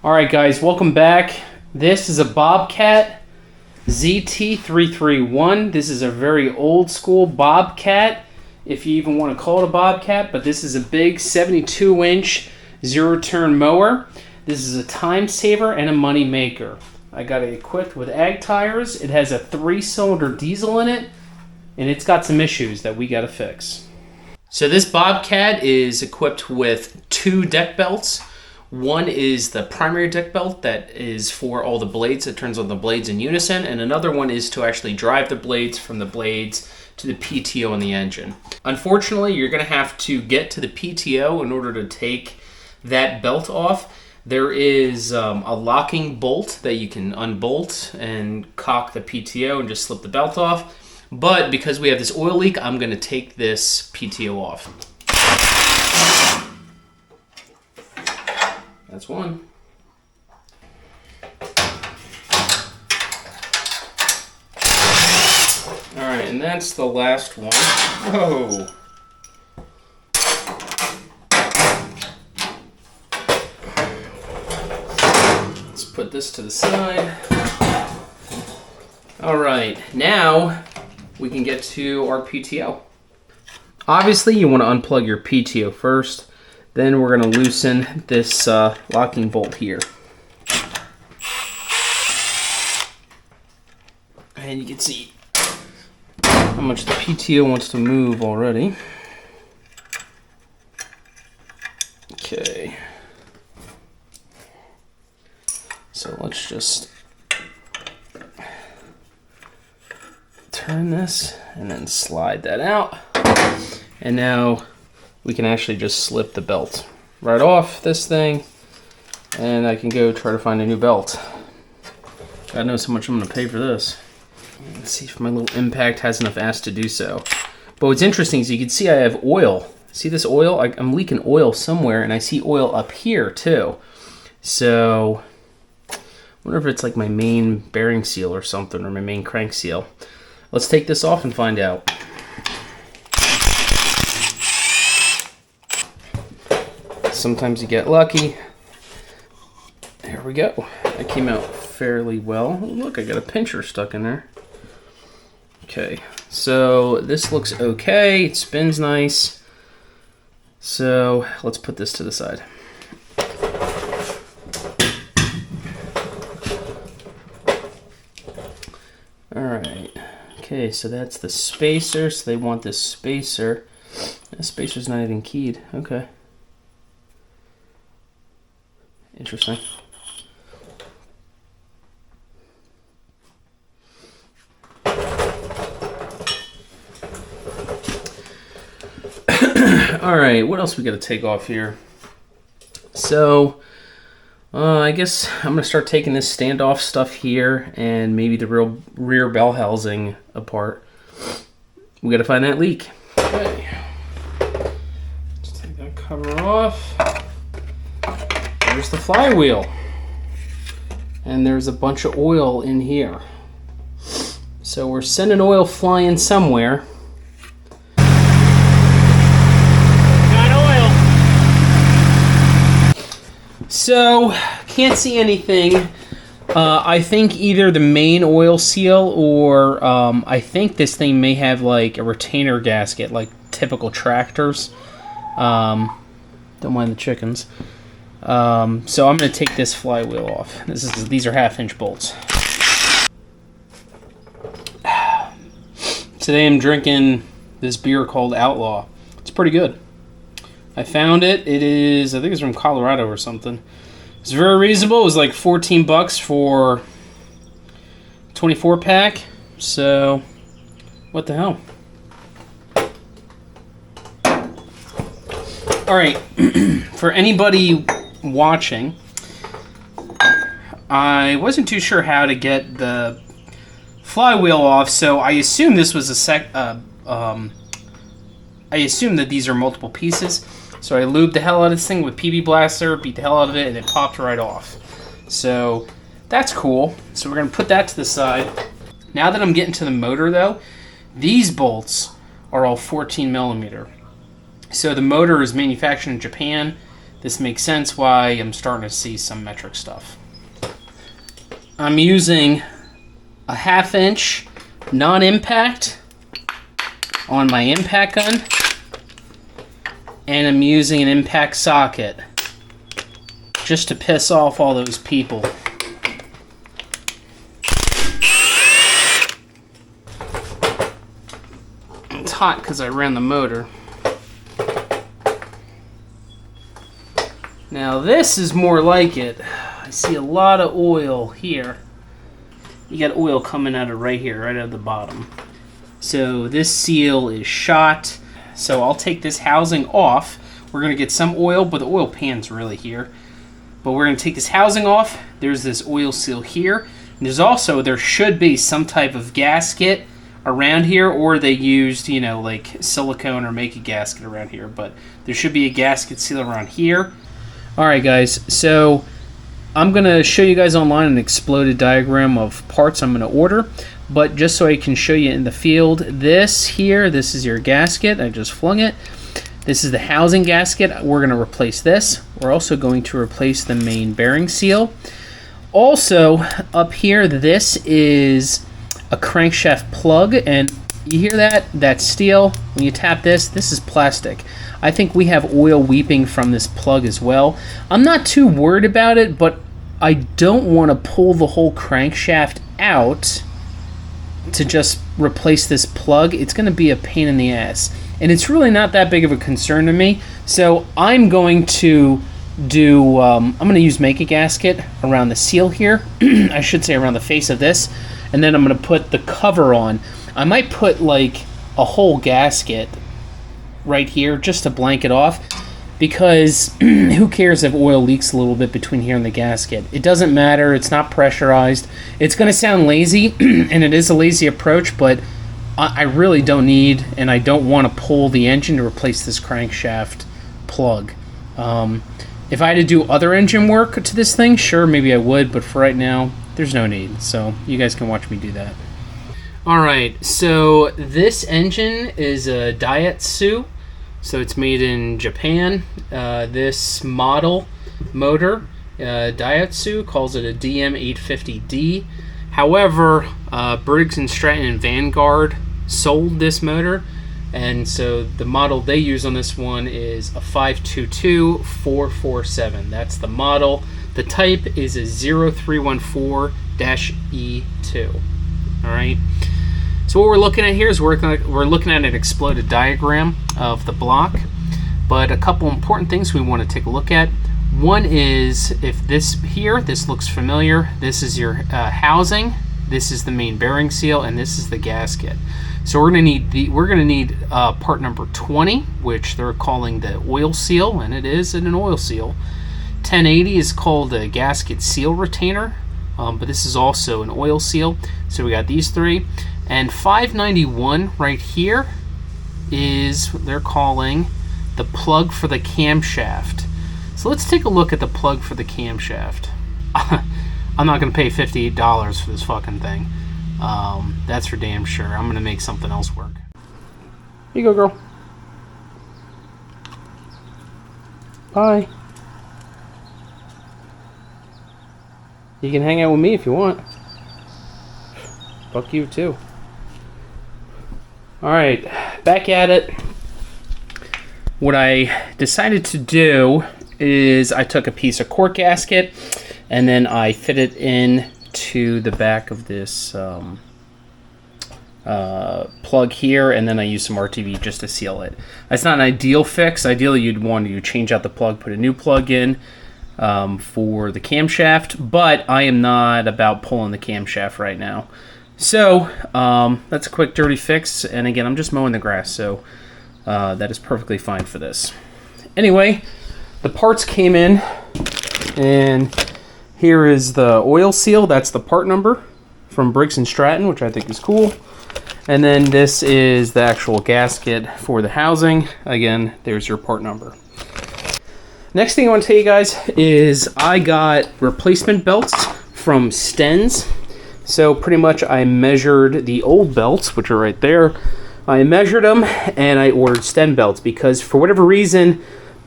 Alright guys, welcome back. This is a BobCat ZT331. This is a very old school BobCat, if you even want to call it a BobCat, but this is a big 72-inch zero-turn mower. This is a time saver and a money maker. I got it equipped with ag tires. It has a 3-cylinder diesel in it, and it's got some issues that we got to fix. So this BobCat is equipped with 2 deck belts. One is the primary deck belt that is for all the blades. It turns on the blades in unison, and another one is to actually drive the blades from the blades to the PTO on the engine. Unfortunately, you're going to have to get to the PTO in order to take that belt off. There is a locking bolt that you can unbolt and cock the PTO and just slip the belt off. But because we have this oil leak, I'm going to take this PTO off. That's one. All right, and that's the last one. Whoa. Let's put this to the side. All right, now we can get to our PTO. Obviously, you want to unplug your PTO first. Then we're going to loosen this locking bolt here. And you can see how much the PTO wants to move already. Okay. So let's just turn this and then slide that out. And now we can actually just slip the belt right off this thing, and I can go try to find a new belt. God knows how much I'm going to pay for this. Let's see if my little impact has enough ass to do so. But what's interesting is you can see I have oil. See this oil? I'm leaking oil somewhere, and I see oil up here too. So I wonder if it's like my main bearing seal or something, or my main crank seal. Let's take this off and find out. Sometimes you get lucky. There we go. That came out fairly well. Look, I got a pincher stuck in there. Okay, so this looks okay. It spins nice. So let's put this to the side. All right. Okay, so that's the spacer. So they want this spacer. The spacer's not even keyed. Okay. Interesting. All right, what else we got to take off here? So, I guess I'm going to start taking this standoff stuff here and maybe the rear bell housing apart. We got to find that leak. Okay. Let's take that cover off. There's the flywheel, and there's a bunch of oil in here. So we're sending oil flying somewhere. Got oil. So can't see anything. I think either the main oil seal or I think this thing may have like a retainer gasket, like typical tractors. Don't mind the chickens. So I'm going to take this flywheel off. These are 1/2-inch bolts. Today I'm drinking this beer called Outlaw. It's pretty good. I found it. It is, I think it's from Colorado or something. It's very reasonable. It was like $14 for 24-pack. So, what the hell? All right. For anybody watching, I wasn't too sure how to get the flywheel off, so I assume this was I assume that these are multiple pieces. So I lubed the hell out of this thing with PB Blaster, beat the hell out of it, and it popped right off. So that's cool. So we're gonna put that to the side. Now that I'm getting to the motor though, these bolts are all 14 millimeter. So the motor is manufactured in Japan. this makes sense why I'm starting to see some metric stuff. I'm using a 1/2 inch non-impact on my impact gun, and I'm using an impact socket just to piss off all those people. It's hot because I ran the motor. Now this is more like it. I see a lot of oil here. You got oil coming out of right here, right at the bottom. So this seal is shot. So I'll take this housing off. We're going to get some oil, but the oil pan's really here. But we're going to take this housing off. There's this oil seal here. And there's also, there should be some type of gasket around here, or they used, you know, like silicone or make a gasket around here. But there should be a gasket seal around here. Alright guys, so I'm going to show you guys online an exploded diagram of parts I'm going to order, but just so I can show you in the field, this here, this is your gasket, I just flung it. This is the housing gasket, we're going to replace this. We're also going to replace the main bearing seal. Also, up here, this is a crankshaft plug, and you hear that? That's steel. When you tap this, this is plastic. I think we have oil weeping from this plug as well. I'm not too worried about it, but I don't want to pull the whole crankshaft out to just replace this plug. It's going to be a pain in the ass. And it's really not that big of a concern to me. So I'm going to do, I'm going to use make a gasket around the seal here. I should say around the face of this. And then I'm going to put the cover on. I might put like a whole gasket right here just to blanket off, because who cares if oil leaks a little bit between here and the gasket? It doesn't matter. It's not pressurized. It's going to sound lazy, and it is a lazy approach, but I really don't need, and I don't want to pull the engine to replace this crankshaft plug. If I had to do other engine work to this thing, sure, maybe I would, but for right now, there's no need. So you guys can watch me do that. Alright, so this engine is a Daihatsu, so it's made in Japan. This model motor, Daihatsu calls it a DM850D. However, Briggs & Stratton and Vanguard sold this motor, and so the model they use on this one is a 522447. That's the model. The type is a 0314-E2. Alright. So what we're looking at here is we're looking at an exploded diagram of the block, but a couple important things we want to take a look at. One is, if this here, this looks familiar, this is your housing, this is the main bearing seal, and this is the gasket. So we're going to need part number 20, which they're calling the oil seal, and it is an oil seal. 1080 is called a gasket seal retainer, but this is also an oil seal. So we got these three. And 591 right here is they're calling the plug for the camshaft. So let's take a look at the plug for the camshaft. I'm not going to pay $58 for this fucking thing. That's for damn sure. I'm going to make something else work. Here you go, girl. Bye. You can hang out with me if you want. Fuck you too. Alright, back at it. What I decided to do is I took a piece of cork gasket and then I fit it in to the back of this plug here, and then I used some RTV just to seal it. That's not an ideal fix. Ideally, you'd want to change out the plug, put a new plug in for the camshaft, but I am not about pulling the camshaft right now. So that's a quick dirty fix, and again, I'm just mowing the grass, so that is perfectly fine for this. Anyway, the parts came in, and here is the oil seal. That's the part number from Briggs & Stratton, which I think is cool. And then this is the actual gasket for the housing. Again, there's your part number. Next thing I want to tell you guys is I got replacement belts from Stens. So pretty much I measured the old belts, which are right there. I measured them and I ordered Sten belts because for whatever reason,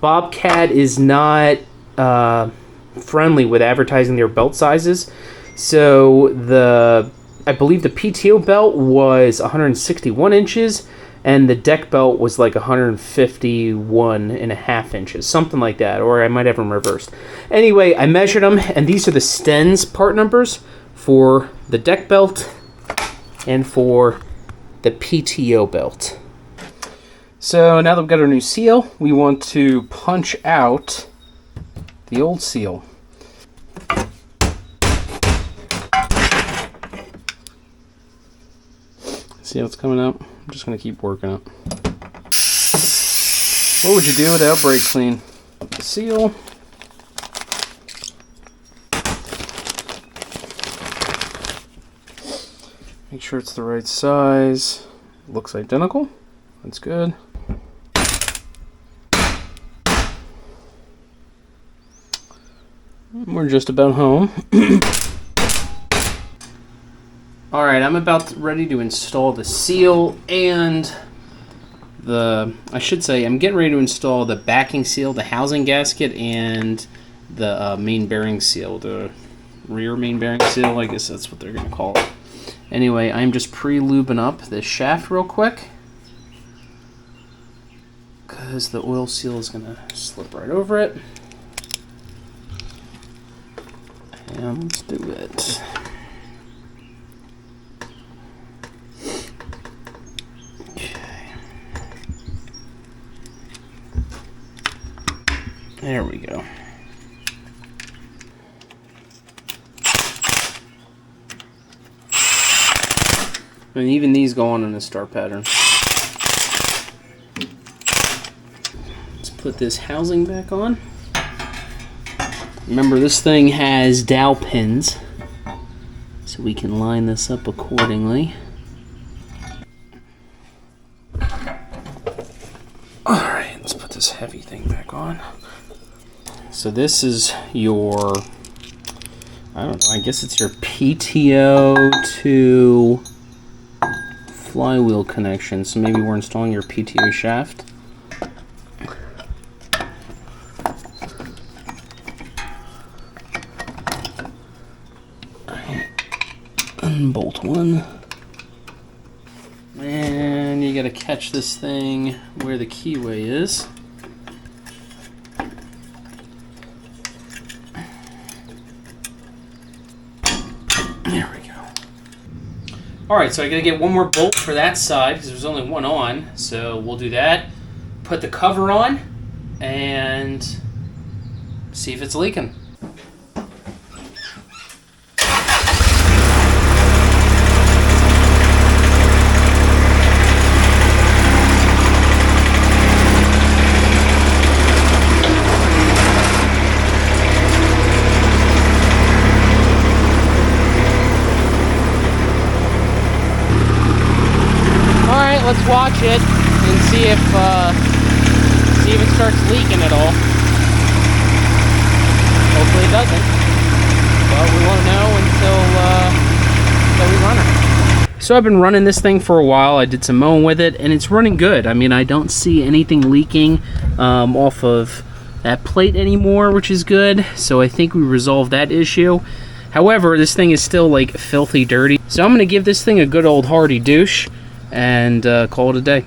BobCat is not friendly with advertising their belt sizes. So I believe the PTO belt was 161 inches, and the deck belt was like 151 and a half inches, something like that, or I might have them reversed. Anyway, I measured them, and these are the Stens part numbers for the deck belt and for the PTO belt. So now that we've got our new seal, we want to punch out the old seal. See how it's coming out? I'm just going to keep working it. What would you do without brake clean? The seal. Make sure it's the right size. Looks identical. That's good. We're just about home. Alright, I'm about ready to install the seal and I'm getting ready to install the backing seal, the housing gasket, and the main bearing seal, the rear main bearing seal, I guess that's what they're going to call it. Anyway, I'm just pre-lubing up this shaft real quick because the oil seal is going to slip right over it. And let's do it. There we go. And even these go on in a star pattern. Let's put this housing back on. Remember, this thing has dowel pins, so we can line this up accordingly. Alright, let's put this heavy thing back on. So this is your, I don't know, I guess it's your PTO to flywheel connection. So maybe we're installing your PTO shaft. Unbolt one. And you gotta catch this thing where the keyway is. There we go. Alright, so I gotta get one more bolt for that side because there's only one on. So we'll do that. Put the cover on and see if it's leaking. Let's watch it and see if it starts leaking at all. Hopefully it doesn't, but we won't know until we run it. So I've been running this thing for a while. I did some mowing with it, and it's running good. I mean, I don't see anything leaking off of that plate anymore, which is good. So I think we resolved that issue. However, this thing is still like filthy dirty. So I'm gonna give this thing a good old hearty douche and call it a day.